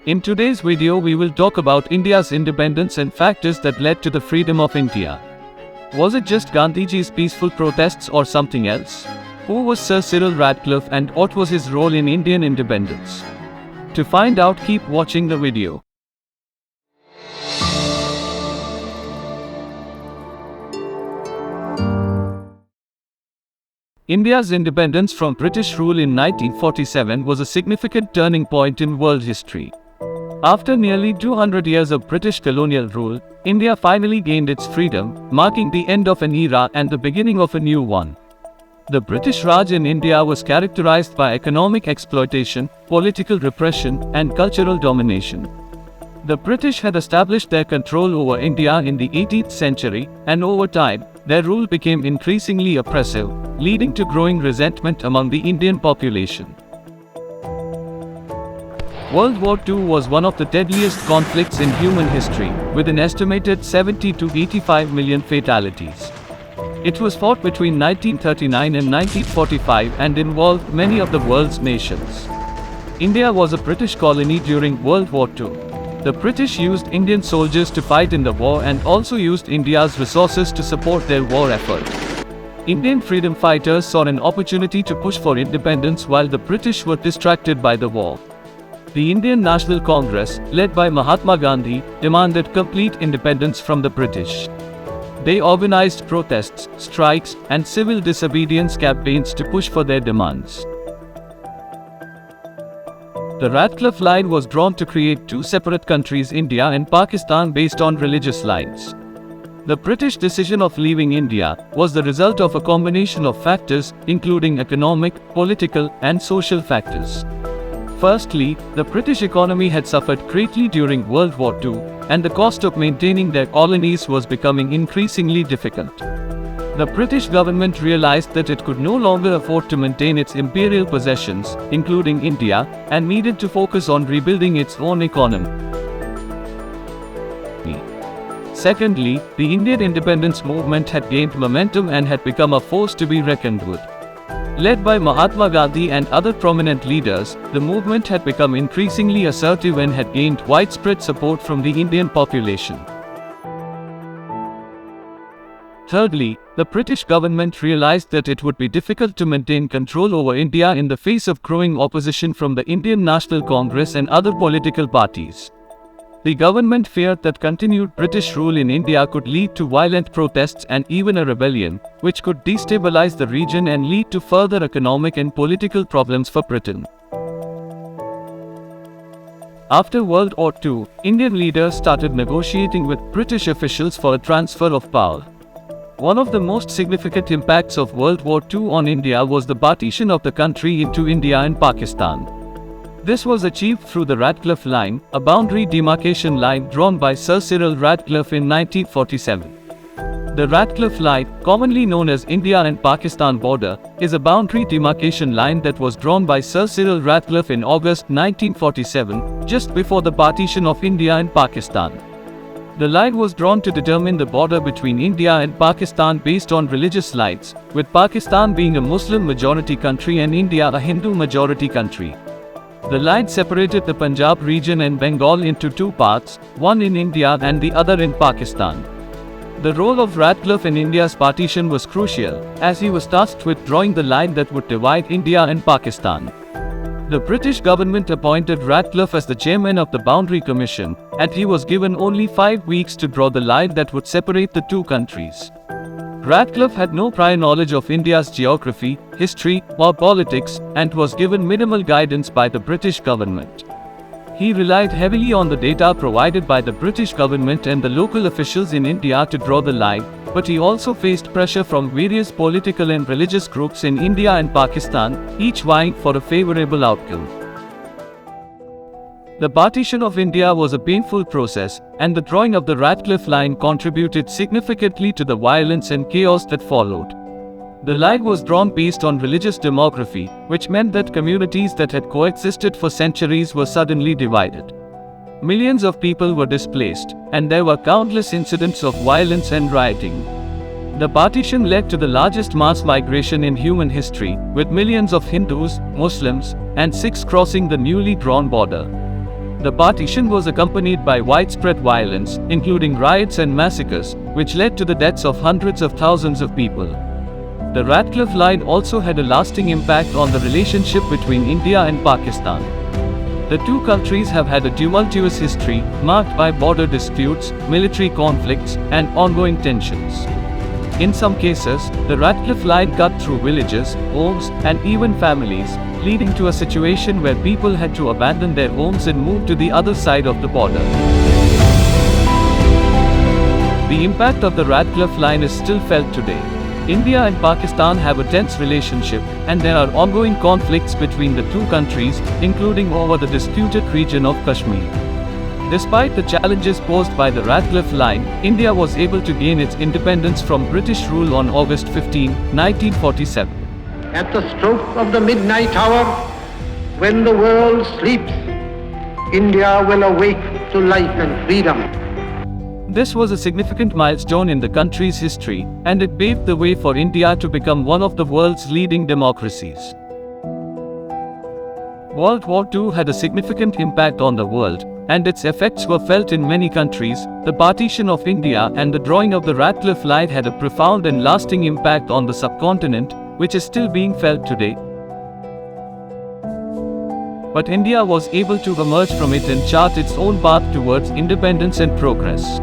In today's video we will talk about India's independence and factors that led to the freedom of India. Was it just Gandhiji's peaceful protests or something else? Who was Sir Cyril Radcliffe and what was his role in Indian independence? To find out, keep watching the video. India's independence from British rule in 1947 was a significant turning point in world history. After nearly 200 years of British colonial rule, India finally gained its freedom, marking the end of an era and the beginning of a new one. The British Raj in India was characterized by economic exploitation, political repression, and cultural domination. The British had established their control over India in the 18th century, and over time, their rule became increasingly oppressive, leading to growing resentment among the Indian population. World War II was one of the deadliest conflicts in human history, with an estimated 70 to 85 million fatalities. It was fought between 1939 and 1945 and involved many of the world's nations. India was a British colony during World War II. The British used Indian soldiers to fight in the war and also used India's resources to support their war effort. Indian freedom fighters saw an opportunity to push for independence while the British were distracted by the war. The Indian National Congress, led by Mahatma Gandhi, demanded complete independence from the British. They organized protests, strikes, and civil disobedience campaigns to push for their demands. The Radcliffe line was drawn to create two separate countries, India and Pakistan, based on religious lines. The British decision of leaving India was the result of a combination of factors, including economic, political, and social factors. Firstly, the British economy had suffered greatly during World War II, and the cost of maintaining their colonies was becoming increasingly difficult. The British government realized that it could no longer afford to maintain its imperial possessions, including India, and needed to focus on rebuilding its own economy. Secondly, the Indian independence movement had gained momentum and had become a force to be reckoned with. Led by Mahatma Gandhi and other prominent leaders, the movement had become increasingly assertive and had gained widespread support from the Indian population. Thirdly, the British government realized that it would be difficult to maintain control over India in the face of growing opposition from the Indian National Congress and other political parties. The government feared that continued British rule in India could lead to violent protests and even a rebellion, which could destabilize the region and lead to further economic and political problems for Britain. After World War II, Indian leaders started negotiating with British officials for a transfer of power. One of the most significant impacts of World War II on India was the partition of the country into India and Pakistan. This was achieved through the Radcliffe Line, a boundary demarcation line drawn by Sir Cyril Radcliffe in 1947. The Radcliffe Line, commonly known as India and Pakistan border, is a boundary demarcation line that was drawn by Sir Cyril Radcliffe in August 1947, just before the partition of India and Pakistan. The line was drawn to determine the border between India and Pakistan based on religious lines, with Pakistan being a Muslim majority country and India a Hindu majority country. The line separated the Punjab region and Bengal into two parts, one in India and the other in Pakistan. The role of Radcliffe in India's partition was crucial, as he was tasked with drawing the line that would divide India and Pakistan. The British government appointed Radcliffe as the chairman of the Boundary Commission, and he was given only 5 weeks to draw the line that would separate the two countries. Radcliffe had no prior knowledge of India's geography, history, or politics, and was given minimal guidance by the British government. He relied heavily on the data provided by the British government and the local officials in India to draw the line, but he also faced pressure from various political and religious groups in India and Pakistan, each vying for a favorable outcome. The partition of India was a painful process, and the drawing of the Radcliffe Line contributed significantly to the violence and chaos that followed. The line was drawn based on religious demography, which meant that communities that had coexisted for centuries were suddenly divided. Millions of people were displaced, and there were countless incidents of violence and rioting. The partition led to the largest mass migration in human history, with millions of Hindus, Muslims, and Sikhs crossing the newly drawn border. The partition was accompanied by widespread violence, including riots and massacres, which led to the deaths of hundreds of thousands of people. The Radcliffe line also had a lasting impact on the relationship between India and Pakistan. The two countries have had a tumultuous history, marked by border disputes, military conflicts, and ongoing tensions. In some cases, the Radcliffe line cut through villages, homes, and even families, leading to a situation where people had to abandon their homes and move to the other side of the border. The impact of the Radcliffe line is still felt today. India and Pakistan have a tense relationship, and there are ongoing conflicts between the two countries, including over the disputed region of Kashmir. Despite the challenges posed by the Radcliffe line, India was able to gain its independence from British rule on August 15, 1947. At the stroke of the midnight hour, when the world sleeps, India will awake to life and freedom. This was a significant milestone in the country's history, and it paved the way for India to become one of the world's leading democracies. World War II had a significant impact on the world, and its effects were felt in many countries. The partition of India and the drawing of the Radcliffe line had a profound and lasting impact on the subcontinent, which is still being felt today. But India was able to emerge from it and chart its own path towards independence and progress.